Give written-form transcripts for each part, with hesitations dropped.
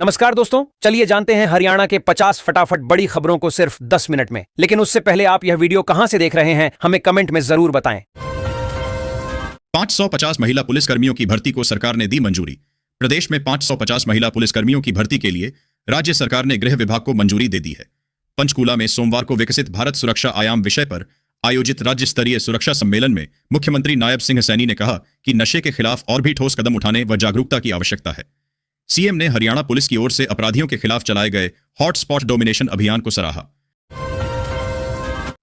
नमस्कार दोस्तों, चलिए जानते हैं हरियाणा के 50 फटाफट बड़ी खबरों को सिर्फ 10 मिनट में। लेकिन उससे पहले आप यह वीडियो कहां से देख रहे हैं, हमें कमेंट में जरूर बताएं। 550 महिला पुलिसकर्मियों की भर्ती को सरकार ने दी मंजूरी। प्रदेश में 550 महिला पुलिसकर्मियों की भर्ती के लिए राज्य सरकार ने गृह विभाग को मंजूरी दे दी है। पंचकूला में सोमवार को विकसित भारत सुरक्षा आयाम विषय पर आयोजित राज्य स्तरीय सुरक्षा सम्मेलन में मुख्यमंत्री नायब सिंह सैनी ने कहा कि नशे के खिलाफ और भी ठोस कदम उठाने व जागरूकता की आवश्यकता है। सीएम ने हरियाणा पुलिस की ओर से अपराधियों के खिलाफ चलाए गए हॉटस्पॉट डोमिनेशन अभियान को सराहा।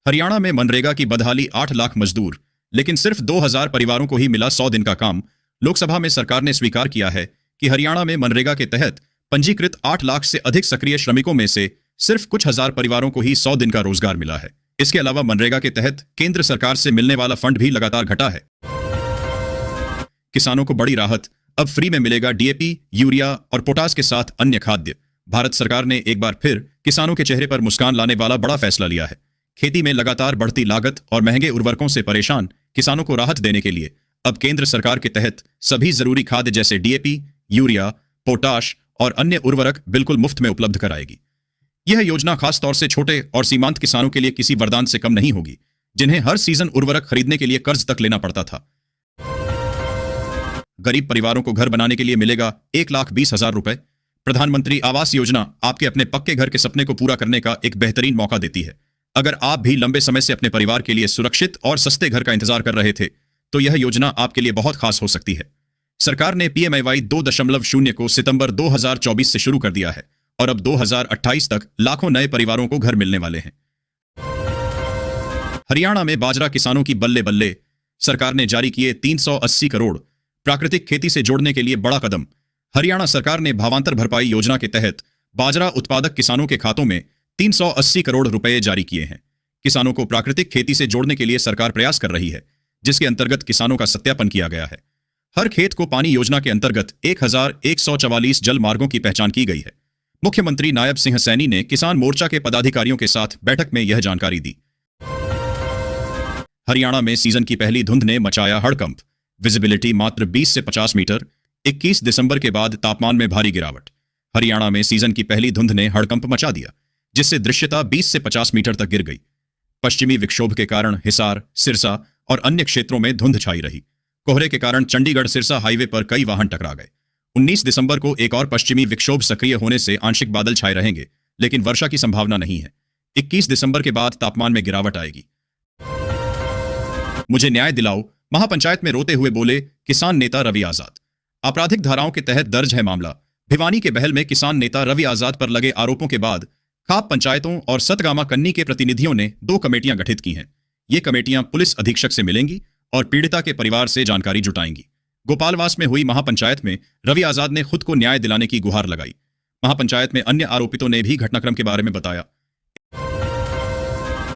हरियाणा में मनरेगा की बदहाली 8 लाख मजदूर, लेकिन सिर्फ 2000 परिवारों को ही मिला 100 दिन का काम। लोकसभा में सरकार ने स्वीकार किया है कि हरियाणा में मनरेगा के तहत पंजीकृत 8 लाख से अधिक सक्रिय श्रमिकों में से सिर्फ कुछ हजार परिवारों को ही 100 दिन का रोजगार मिला है। इसके अलावा मनरेगा के तहत केंद्र सरकार से मिलने वाला फंड भी लगातार घटा है। किसानों को बड़ी राहत, अब फ्री में मिलेगा डीएपी, यूरिया और पोटास के साथ अन्य खाद्य। भारत सरकार ने एक बार फिर किसानों के चेहरे पर मुस्कान लाने वाला बड़ा फैसला लिया है। खेती में लगातार बढ़ती लागत और महंगे उर्वरकों से परेशान किसानों को राहत देने के लिए अब केंद्र सरकार के तहत सभी जरूरी खाद्य जैसे डीएपी, यूरिया, पोटाश और अन्य उर्वरक बिल्कुल मुफ्त में उपलब्ध कराएगी। यह योजना खास तौर से छोटे और सीमांत किसानों के लिए किसी वरदान से कम नहीं होगी, जिन्हें हर सीजन उर्वरक खरीदने के लिए कर्ज तक लेना पड़ता था। गरीब परिवारों को घर बनाने के लिए मिलेगा 1,20,000 रुपए। प्रधानमंत्री आवास योजना आपके अपने पक्के घर के सपने को पूरा करने का एक बेहतरीन मौका देती है। अगर आप भी लंबे समय से अपने परिवार के लिए सुरक्षित और सस्ते घर का इंतजार कर रहे थे, तो यह योजना आपके लिए बहुत खास हो सकती है। सरकार ने PMAY 2.0 को सितंबर 2024 से शुरू कर दिया है और अब 2028 तक लाखों नए परिवारों को घर मिलने वाले हैं। हरियाणा में बाजरा किसानों की बल्ले बल्ले, सरकार ने जारी किए 380 करोड़। प्राकृतिक खेती से जोड़ने के लिए बड़ा कदम। हरियाणा सरकार ने भावांतर भरपाई योजना के तहत बाजरा उत्पादक किसानों के खातों में 380 करोड़ रुपए जारी किए हैं। किसानों को प्राकृतिक खेती से जोड़ने के लिए सरकार प्रयास कर रही है, जिसके अंतर्गत किसानों का सत्यापन किया गया है। हर खेत को पानी योजना के अंतर्गत 1144 जल मार्गों की पहचान की गई है। मुख्यमंत्री नायब सिंह सैनी ने किसान मोर्चा के पदाधिकारियों के साथ बैठक में यह जानकारी दी। हरियाणा में सीजन की पहली धुंध ने मचाया हड़कंप। विजिबिलिटी मात्र 20 से 50 मीटर। 21 दिसंबर के बाद तापमान में भारी गिरावट। हरियाणा में सीजन की पहली धुंध ने हड़कंप मचा दिया, जिससे दृश्यता 20 से 50 मीटर तक गिर गई। पश्चिमी विक्षोभ के कारण हिसार, सिरसा और अन्य क्षेत्रों में धुंध छाई रही। कोहरे के कारण चंडीगढ़ सिरसा हाईवे पर कई वाहन टकरा गए। 19 दिसंबर को एक और पश्चिमी विक्षोभ सक्रिय होने से आंशिक बादल छाए रहेंगे, लेकिन वर्षा की संभावना नहीं है। 21 दिसंबर के बाद तापमान में गिरावट आएगी। मुझे न्याय दिलाओ, महापंचायत में रोते हुए बोले किसान नेता रवि आजाद। आपराधिक धाराओं के तहत दर्ज है मामला। भिवानी के बहल में किसान नेता रवि आजाद पर लगे आरोपों के बाद खाप पंचायतों और सतगामा कन्नी के प्रतिनिधियों ने 2 कमेटियां गठित की हैं। ये कमेटियां पुलिस अधीक्षक से मिलेंगी और पीड़िता के परिवार से जानकारी जुटाएंगी। गोपालवास में हुई महापंचायत में रवि आजाद ने खुद को न्याय दिलाने की गुहार लगाई। महापंचायत में अन्य आरोपितों ने भी घटनाक्रम के बारे में बताया।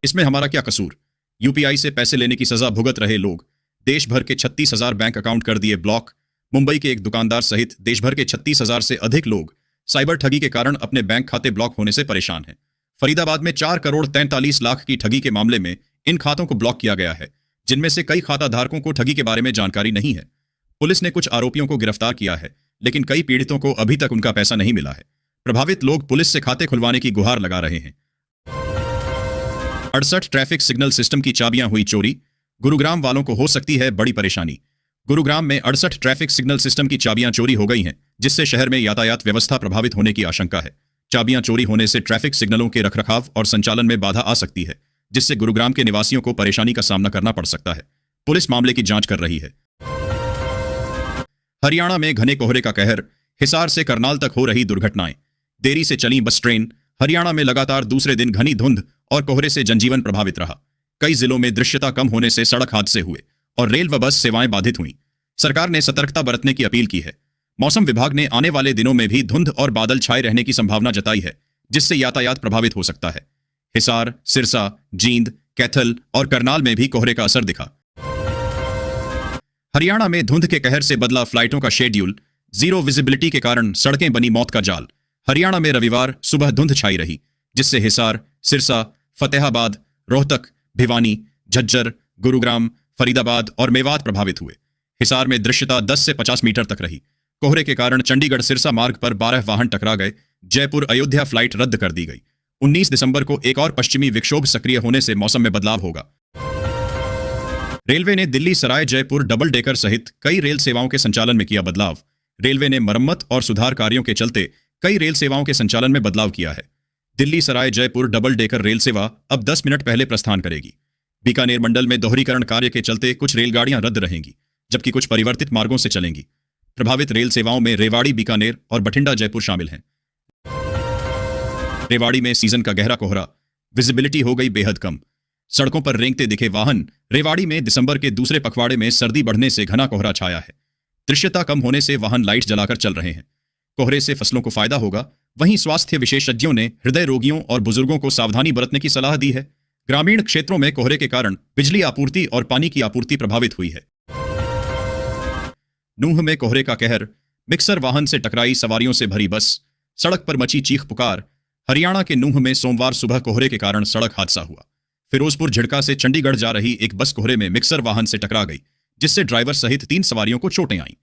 इसमें हमारा क्या कसूर? यूपीआई से पैसे लेने की सजा भुगत रहे लोग। देश भर के 36,000 बैंक अकाउंट कर दिए ब्लॉक। मुंबई के एक दुकानदार सहित देश भर के 36,000 से अधिक लोग साइबर ठगी के कारण अपने बैंक खाते ब्लॉक होने से परेशान हैं। फरीदाबाद में 4 करोड़ 43 लाख की ठगी के मामले में इन खातों को ब्लॉक किया गया है, जिनमें से कई खाता धारकों को ठगी के बारे में जानकारी नहीं है। पुलिस ने कुछ आरोपियों को गिरफ्तार किया है, लेकिन कई पीड़ितों को अभी तक उनका पैसा नहीं मिला है। प्रभावित लोग पुलिस से खाते खुलवाने की गुहार लगा रहे हैं। 68 ट्रैफिक सिग्नल सिस्टम की चाबियां हुई चोरी। गुरुग्राम वालों को हो सकती है बड़ी परेशानी। गुरुग्राम में 68 ट्रैफिक सिग्नल सिस्टम की चाबियां चोरी हो गई हैं, जिससे शहर में यातायात व्यवस्था प्रभावित होने की आशंका है। चाबियां चोरी होने से ट्रैफिक सिग्नलों के रखरखाव और संचालन में बाधा आ सकती है, जिससे गुरुग्राम के निवासियों को परेशानी का सामना करना पड़ सकता है। पुलिस मामले की जांच कर रही है। हरियाणा में घने कोहरे का कहर। हिसार से करनाल तक हो रही दुर्घटनाएं। देरी से चली बस ट्रेन। हरियाणा में लगातार दूसरे दिन घनी धुंध और कोहरे से जनजीवन प्रभावित रहा। कई जिलों में दृश्यता कम होने से सड़क हादसे हुए और रेल व बस सेवाएं बाधित हुईं। सरकार ने सतर्कता बरतने की अपील की है। मौसम विभाग ने आने वाले दिनों में भी धुंध और बादल छाए रहने की संभावना जताई है, जिससे यातायात प्रभावित हो सकता है। हिसार, सिरसा, जींद, कैथल और करनाल में भी कोहरे का असर दिखा। हरियाणा में धुंध के कहर से बदला फ्लाइटों का शेड्यूल। जीरो विजिबिलिटी के कारण सड़कें बनी मौत का जाल। हरियाणा में रविवार सुबह धुंध छाई रही, जिससे हिसार, सिरसा, फतेहाबाद, रोहतक, भिवानी, झज्जर, गुरुग्राम, फरीदाबाद और मेवात प्रभावित हुए। हिसार में दृश्यता 10 से 50 मीटर तक रही। कोहरे के कारण चंडीगढ़ सिरसा मार्ग पर 12 वाहन टकरा गए। जयपुर अयोध्या फ्लाइट रद्द कर दी गई। 19 दिसंबर को एक और पश्चिमी विक्षोभ सक्रिय होने से मौसम में बदलाव होगा। रेलवे ने दिल्ली सराय जयपुर डबल डेकर सहित कई रेल सेवाओं के संचालन में किया बदलाव। रेलवे ने मरम्मत और सुधार कार्यों के चलते कई रेल सेवाओं के संचालन में बदलाव किया है। Delhi Sarai Jaipur double decker rail सेवा अब 10 मिनट पहले प्रस्थान करेगी। बीकानेर मंडल में दोहरीकरण कार्य के चलते कुछ रेलगाड़ियां रद्द रहेंगी, जबकि कुछ परिवर्तित मार्गों से चलेंगी। प्रभावित रेल सेवाओं में रेवाड़ी बीकानेर और बठिंडा जयपुर शामिल हैं। रेवाड़ी में सीजन का गहरा कोहरा, विजिबिलिटी हो गई बेहद कम। सड़कों पर रेंगते दिखे वाहन। रेवाड़ी में दिसंबर के दूसरे पखवाड़े में सर्दी बढ़ने से घना कोहरा छाया है। दृश्यता कम होने से वाहन लाइट जलाकर चल रहे हैं। कोहरे से फसलों को फायदा होगा। वहीं स्वास्थ्य विशेषज्ञों ने हृदय रोगियों और बुजुर्गों को सावधानी बरतने की सलाह दी है। ग्रामीण क्षेत्रों में कोहरे के कारण बिजली आपूर्ति और पानी की आपूर्ति प्रभावित हुई है। नूंह में कोहरे का कहर, मिक्सर वाहन से टकराई सवारियों से भरी बस। सड़क पर मची चीख पुकार। हरियाणा के नूंह में सोमवार सुबह कोहरे के कारण सड़क हादसा हुआ। फिरोजपुर झिड़का से चंडीगढ़ जा रही एक बस कोहरे में मिक्सर वाहन से टकरा गई, जिससे ड्राइवर सहित 3 सवारियों को चोटें आईं।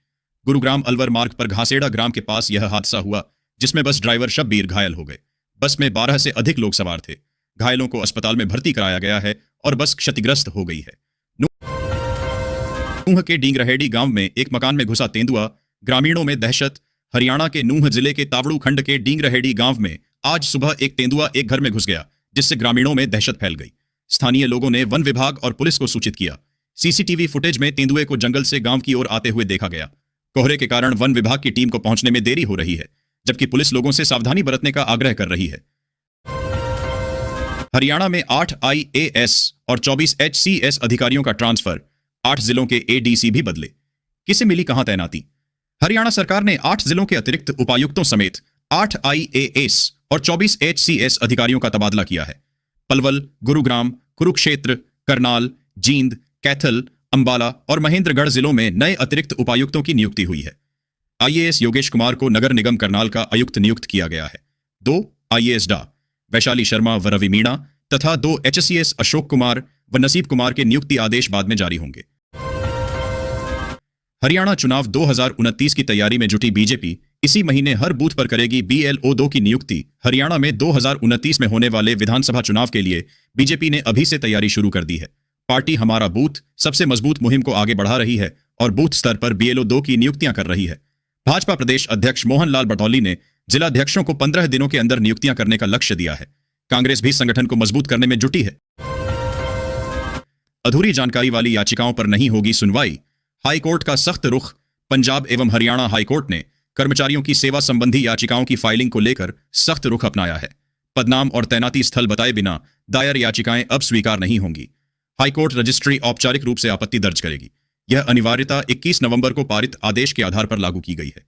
गुरुग्राम अलवर मार्ग पर घासेड़ा ग्राम के पास यह हादसा हुआ, जिसमें बस ड्राइवर शब्बीर घायल हो गए। बस में 12 से अधिक लोग सवार थे। घायलों को अस्पताल में भर्ती कराया गया है और बस क्षतिग्रस्त हो गई है। नूंह के डींगरहेड़ी गांव में एक मकान में घुसा तेंदुआ, ग्रामीणों में दहशत। हरियाणा के नूंह जिले के तावड़ू खंड के डींगरहेड़ी गांव में आज सुबह एक तेंदुआ एक घर में घुस गया, जिससे ग्रामीणों में दहशत फैल गई। स्थानीय लोगों ने वन विभाग और पुलिस को सूचित किया। सीसीटीवी फुटेज में तेंदुए को जंगल से गांव की ओर आते हुए देखा गया। कोहरे के कारण वन विभाग की टीम को पहुंचने में देरी हो रही है, जबकि पुलिस लोगों से सावधानी बरतने का आग्रह कर रही है। हरियाणा में 8 IAS और 24 HCS अधिकारियों का ट्रांसफर। 8 जिलों के ADC भी बदले। किसे मिली कहां तैनाती? हरियाणा सरकार ने 8 जिलों के अतिरिक्त उपायुक्तों समेत 8 IAS और 24 HCS अधिकारियों का तबादला किया है। पलवल, गुरुग्राम, कुरुक्षेत्र, करनाल, जींद, कैथल, अंबाला और महेंद्रगढ़ जिलों में नए अतिरिक्त उपायुक्तों की नियुक्ति हुई है। IAS योगेश कुमार को नगर निगम करनाल का आयुक्त नियुक्त किया गया है। 2 IAS डा वैशाली शर्मा व रवि मीणा तथा 2 HCS अशोक कुमार व नसीब कुमार के नियुक्ति आदेश बाद में जारी होंगे। हरियाणा चुनाव 2029 की तैयारी में जुटी बीजेपी इसी महीने हर बूथ पर करेगी BLO 2 की नियुक्ति। हरियाणा में 2029 में होने वाले विधानसभा चुनाव के लिए बीजेपी ने अभी से तैयारी शुरू कर दी है। पार्टी हमारा बूथ सबसे मजबूत मुहिम को आगे बढ़ा रही है और बूथ स्तर पर BLO 2 की नियुक्तियां कर रही है। भाजपा प्रदेश अध्यक्ष मोहन लाल बटौली ने जिलाध्यक्षों को 15 दिनों के अंदर नियुक्तियां करने का लक्ष्य दिया है। कांग्रेस भी संगठन को मजबूत करने में जुटी है। अधूरी जानकारी वाली याचिकाओं पर नहीं होगी सुनवाई। हाईकोर्ट का सख्त रुख। पंजाब एवं हरियाणा हाईकोर्ट ने कर्मचारियों की सेवा संबंधी याचिकाओं की फाइलिंग को लेकर सख्त रुख अपनाया है। पदनाम और तैनाती स्थल बताए बिना दायर याचिकाएं अब स्वीकार नहीं होंगी। हाईकोर्ट रजिस्ट्री औपचारिक रूप से आपत्ति दर्ज करेगी। यह अनिवार्यता 21 नवंबर को पारित आदेश के आधार पर लागू की गई है।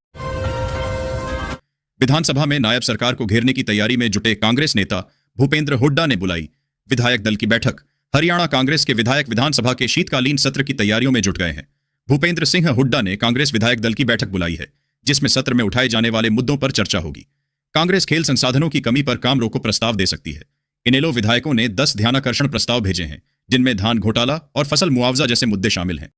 विधानसभा में नायब सरकार को घेरने की तैयारी में जुटे कांग्रेस नेता भूपेंद्र हुड्डा ने बुलाई विधायक दल की बैठक। हरियाणा कांग्रेस के विधायक विधानसभा के शीतकालीन सत्र की तैयारियों में जुट गए हैं। भूपेंद्र सिंह हुड्डा ने कांग्रेस विधायक दल की बैठक बुलाई है, जिसमें सत्र में उठाए जाने वाले मुद्दों पर चर्चा होगी। कांग्रेस खेल संसाधनों की कमी पर काम रोको प्रस्ताव दे सकती है। इनेलो विधायकों ने 10 ध्यानाकर्षण प्रस्ताव भेजे हैं, जिनमें धान घोटाला और फसल मुआवजा जैसे मुद्दे शामिल हैं।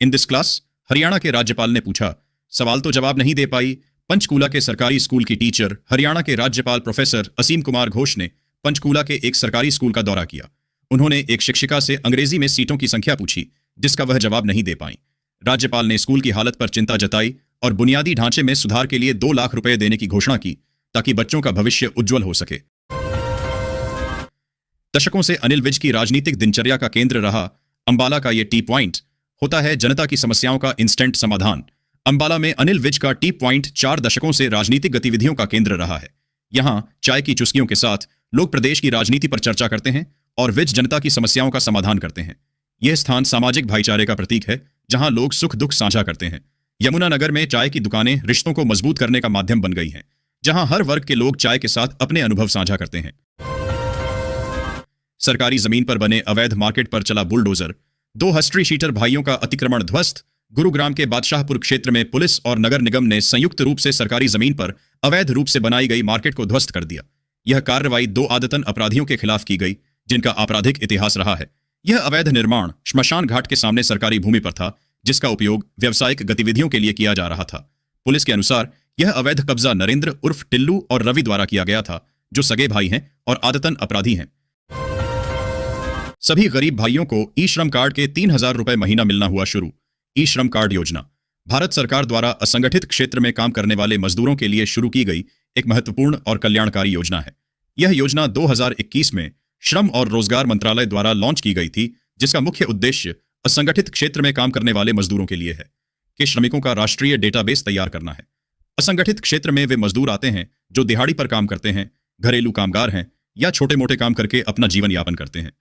इन दिस क्लास हरियाणा के राज्यपाल ने पूछा, सवाल तो जवाब नहीं दे पाई। पंचकूला के सरकारी स्कूल की टीचर। हरियाणा के राज्यपाल प्रोफेसर असीम कुमार घोष ने पंचकूला के एक सरकारी स्कूल का दौरा किया। उन्होंने एक शिक्षिका से अंग्रेजी में सीटों की संख्या पूछी, जिसका वह जवाब नहीं दे पाई। राज्यपाल ने स्कूल की हालत पर चिंता जताई और बुनियादी ढांचे में सुधार के लिए 2 लाख रुपए देने की घोषणा की, ताकि बच्चों का भविष्य उज्जवल हो सके। दशकों से अनिल विज की राजनीतिक दिनचर्या का केंद्र रहा अंबाला का ये टी पॉइंट होता है जनता की समस्याओं का इंस्टेंट समाधान। अंबाला में अनिल विज का टी पॉइंट 4 दशकों से राजनीतिक गतिविधियों का केंद्र रहा है। यहां चाय की चुस्कियों के साथ लोग प्रदेश की राजनीति पर चर्चा करते हैं और विज जनता की समस्याओं का समाधान करते हैं। यह स्थान सामाजिक भाईचारे का प्रतीक है, जहां लोग सुख दुख साझा करते हैं। यमुनानगर में चाय की दुकानें रिश्तों को मजबूत करने का माध्यम बन गई हैं, जहां हर वर्ग के लोग चाय के साथ अपने अनुभव साझा करते हैं। सरकारी जमीन पर बने अवैध मार्केट पर चला बुलडोजर। 2 हिस्ट्री शीटर भाइयों का अतिक्रमण ध्वस्त। गुरुग्राम के बादशाहपुर क्षेत्र में पुलिस और नगर निगम ने संयुक्त रूप से सरकारी जमीन पर अवैध रूप से बनाई गई मार्केट को ध्वस्त कर दिया। यह कार्रवाई 2 आदतन अपराधियों के खिलाफ की गई, जिनका आपराधिक इतिहास रहा है। यह अवैध निर्माण श्मशान घाट के सामने सरकारी भूमि पर था, जिसका उपयोग व्यावसायिक गतिविधियों के लिए किया जा रहा था। पुलिस के अनुसार यह अवैध कब्जा नरेंद्र उर्फ टिल्लू और रवि द्वारा किया गया था, जो सगे भाई हैं और आदतन अपराधी हैं। सभी गरीब भाइयों को ई श्रम कार्ड के 3,000 रुपए महीना मिलना हुआ शुरू। ई श्रम कार्ड योजना भारत सरकार द्वारा असंगठित क्षेत्र में काम करने वाले मजदूरों के लिए शुरू की गई एक महत्वपूर्ण और कल्याणकारी योजना है। यह योजना 2021 में श्रम और रोजगार मंत्रालय द्वारा लॉन्च की गई थी, जिसका मुख्य उद्देश्य असंगठित क्षेत्र में काम करने वाले मजदूरों के लिए है कि श्रमिकों का राष्ट्रीय डेटाबेस तैयार करना है। असंगठित क्षेत्र में वे मजदूर आते हैं जो दिहाड़ी पर काम करते हैं, घरेलू कामगार हैं या छोटे मोटे काम करके अपना जीवन यापन करते हैं।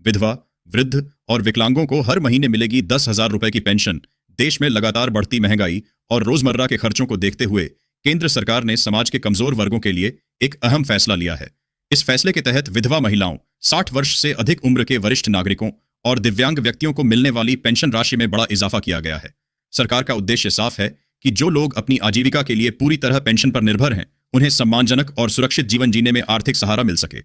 विधवा, वृद्ध और विकलांगों को हर महीने मिलेगी 10,000 रुपए की पेंशन। देश में लगातार बढ़ती महंगाई और रोजमर्रा के खर्चों को देखते हुए केंद्र सरकार ने समाज के कमजोर वर्गों के लिए एक अहम फैसला लिया है। इस फैसले के तहत विधवा महिलाओं, 60 वर्ष से अधिक उम्र के वरिष्ठ नागरिकों और दिव्यांग व्यक्तियों को मिलने वाली पेंशन राशि में बड़ा इजाफा किया गया है। सरकार का उद्देश्य साफ है कि जो लोग अपनी आजीविका के लिए पूरी तरह पेंशन पर निर्भर हैं, उन्हें सम्मानजनक और सुरक्षित जीवन जीने में आर्थिक सहारा मिल सके।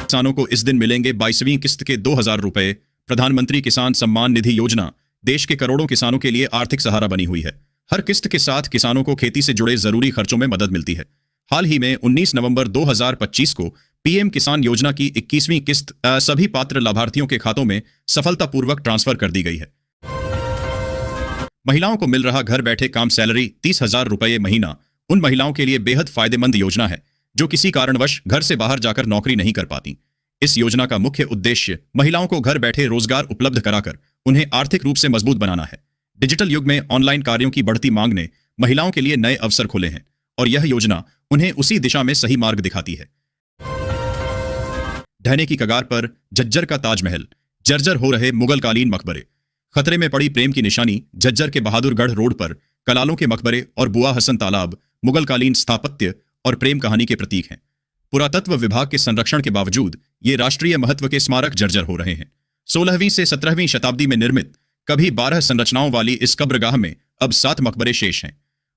किसानों को इस दिन मिलेंगे 22वीं किस्त के 2,000 रुपए। प्रधानमंत्री किसान सम्मान निधि योजना देश के करोड़ों किसानों के लिए आर्थिक सहारा बनी हुई है। हर किस्त के साथ किसानों को खेती से जुड़े जरूरी खर्चों में मदद मिलती है। हाल ही में 19 नवंबर 2025 को पीएम किसान योजना की 21वीं किस्त सभी पात्र लाभार्थियों के खातों में सफलतापूर्वक ट्रांसफर कर दी गई है। महिलाओं को मिल रहा घर बैठे काम सैलरी 30,000 रुपये महीना उन महिलाओं के लिए बेहद फायदेमंद योजना है जो किसी कारणवश घर से बाहर जाकर नौकरी नहीं कर पाती। इस योजना का मुख्य उद्देश्य महिलाओं को घर बैठे रोजगार उपलब्ध कराकर उन्हें आर्थिक रूप से मजबूत बनाना है। डिजिटल युग में ऑनलाइन कार्यों की बढ़ती मांग ने महिलाओं के लिए नए अवसर खोले हैं और यह योजना उन्हें उसी दिशा में सही मार्ग दिखाती है। ढहने की कगार पर झज्जर का ताजमहल, जर्जर हो रहे मुगलकालीन मकबरे, खतरे में पड़ी प्रेम की निशानी। झज्जर के बहादुरगढ़ रोड पर कलालों के मकबरे और बुआ हसन तालाब मुगलकालीन स्थापत्य और प्रेम कहानी के प्रतीक हैं। पुरातत्व विभाग के संरक्षण के बावजूद ये राष्ट्रीय महत्व के स्मारक जर्जर हो रहे हैं। 16वीं से 17वीं शताब्दी में निर्मित कभी 12 संरचनाओं वाली इस कब्रगाह में अब 7 मकबरे शेष हैं।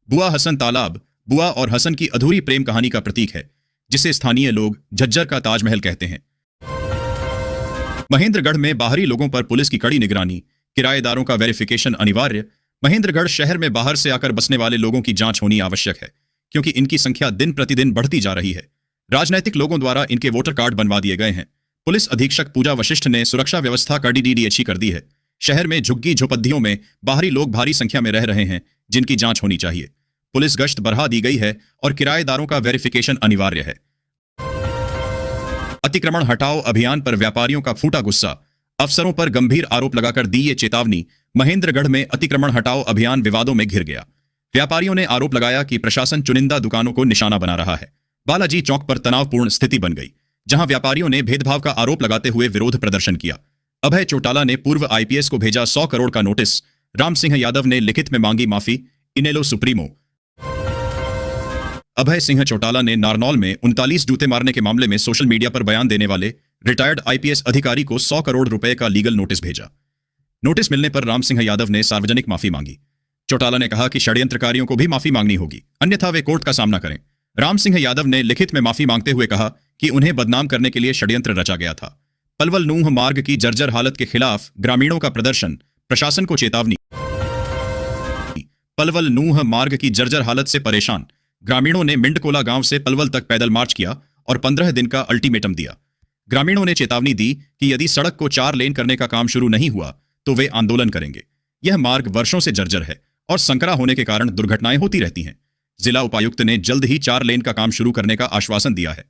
बुआ हसन तालाब बुआ और हसन की अधूरी प्रेम कहानी का प्रतीक है, जिसे स्थानीय लोग झज्जर का ताजमहल कहते हैं। महेंद्रगढ़ में बाहरी लोगों पर पुलिस की कड़ी निगरानी, किराएदारों का वेरिफिकेशन अनिवार्य। महेंद्रगढ़ शहर में बाहर से आकर बसने वाले लोगों की जांच होनी आवश्यक है, क्योंकि इनकी संख्या दिन प्रतिदिन बढ़ती जा रही है। राजनैतिक लोगों द्वारा इनके वोटर कार्ड बनवा दिए गए हैं। पुलिस अधीक्षक पूजा वशिष्ठ ने सुरक्षा व्यवस्था कड़ी अच्छी कर दी है। शहर में झुग्गी झोपड़ियों में बाहरी लोग भारी संख्या में रह रहे हैं, जिनकी जांच होनी चाहिए। पुलिस गश्त बढ़ा दी गई है और किराएदारों का वेरिफिकेशन अनिवार्य है। अतिक्रमण हटाओ अभियान पर व्यापारियों का फूटा गुस्सा, अफसरों पर गंभीर आरोप लगाकर दी ये चेतावनी। महेंद्रगढ़ में अतिक्रमण हटाओ अभियान विवादों में घिर गया। व्यापारियों ने आरोप लगाया कि प्रशासन चुनिंदा दुकानों को निशाना बना रहा है। बालाजी चौक पर तनावपूर्ण स्थिति बन गई, जहां व्यापारियों ने भेदभाव का आरोप लगाते हुए विरोध प्रदर्शन किया। अभय चौटाला ने पूर्व आईपीएस को भेजा 100 करोड़ का नोटिस। राम सिंह यादव ने लिखित में मांगी माफी। इनेलो सुप्रीमो अभय सिंह चौटाला ने नारनौल में 39 जूते मारने के मामले में सोशल मीडिया पर बयान देने वाले रिटायर्ड आईपीएस अधिकारी को 100 करोड़ रुपए का लीगल नोटिस भेजा। नोटिस मिलने पर राम सिंह यादव ने सार्वजनिक माफी मांगी। चौटाला ने कहा कि षड्यंत्रकारियों को भी माफी मांगनी होगी, अन्यथा वे कोर्ट का सामना करें। राम सिंह यादव ने लिखित में माफी मांगते हुए कहा कि उन्हें बदनाम करने के लिए षड्यंत्र रचा गया था। पलवल नूह मार्ग की जर्जर हालत के खिलाफ ग्रामीणों का प्रदर्शन, प्रशासन को चेतावनी। पलवल नूह मार्ग की जर्जर हालत से परेशान ग्रामीणों ने मिंडकोला गांव से पलवल तक पैदल मार्च किया और 15 दिन का अल्टीमेटम दिया। ग्रामीणों ने चेतावनी दी कि यदि सड़क को 4 लेन करने का काम शुरू नहीं हुआ तो वे आंदोलन करेंगे। यह मार्ग वर्षों से जर्जर है और संकरा होने के कारण दुर्घटनाएं होती रहती हैं। जिला उपायुक्त ने जल्द ही 4 लेन का काम शुरू करने का आश्वासन दिया है।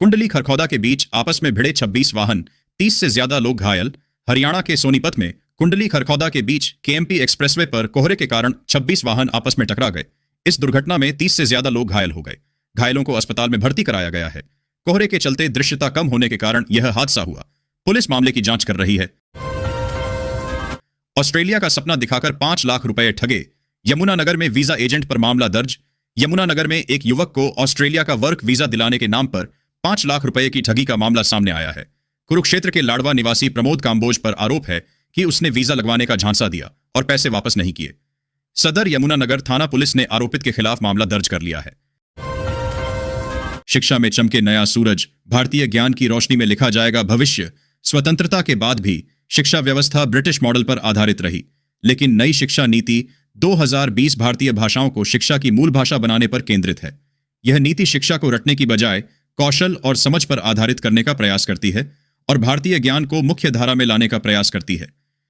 कुंडली खरखौदा के बीच आपस में भिड़े 26 वाहन, 30 से ज्यादा लोग घायल। हरियाणा के सोनीपत में कुंडली खरखौदा के बीच केएमपी एक्सप्रेसवे पर कोहरे के कारण 26 वाहन आपस में टकरा गए। इस दुर्घटना में 30 से ज्यादा लोग घायल हो गए। घायलों को अस्पताल में भर्ती कराया गया है। कोहरे के चलते दृश्यता कम होने के कारण यह हादसा हुआ। पुलिस मामले की जांच कर रही है। ऑस्ट्रेलिया का सपना दिखाकर 5 लाख रुपए ठगे, यमुनानगर में वीजा एजेंट पर मामला दर्ज। यमुनानगर में एक युवक को ऑस्ट्रेलिया का वर्क वीजा दिलाने के नाम पर 5 लाख रुपए की ठगी का मामला सामने आया है। कुरुक्षेत्र के लाडवा निवासी प्रमोद काम्बोज पर आरोप है कि उसने वीजा लगवाने का झांसा दिया और पैसे वापस नहीं किए। सदर यमुनानगर थाना पुलिस ने आरोपित के खिलाफ मामला दर्ज कर लिया है। शिक्षा में चमके नया सूरज, भारतीय ज्ञान की रोशनी में लिखा जाएगा भविष्य। स्वतंत्रता के बाद भी शिक्षा व्यवस्था ब्रिटिश मॉडल पर आधारित रही, लेकिन नई शिक्षा नीति 2020 भारतीय भाषाओं को शिक्षा की मूल भाषा बनाने पर केंद्रित है। यह नीति शिक्षा को रटने की बजाय कौशल और समझ पर आधारित करने का प्रयास करती है और भारतीय ज्ञान को मुख्य धारा में लाने का प्रयास करती है।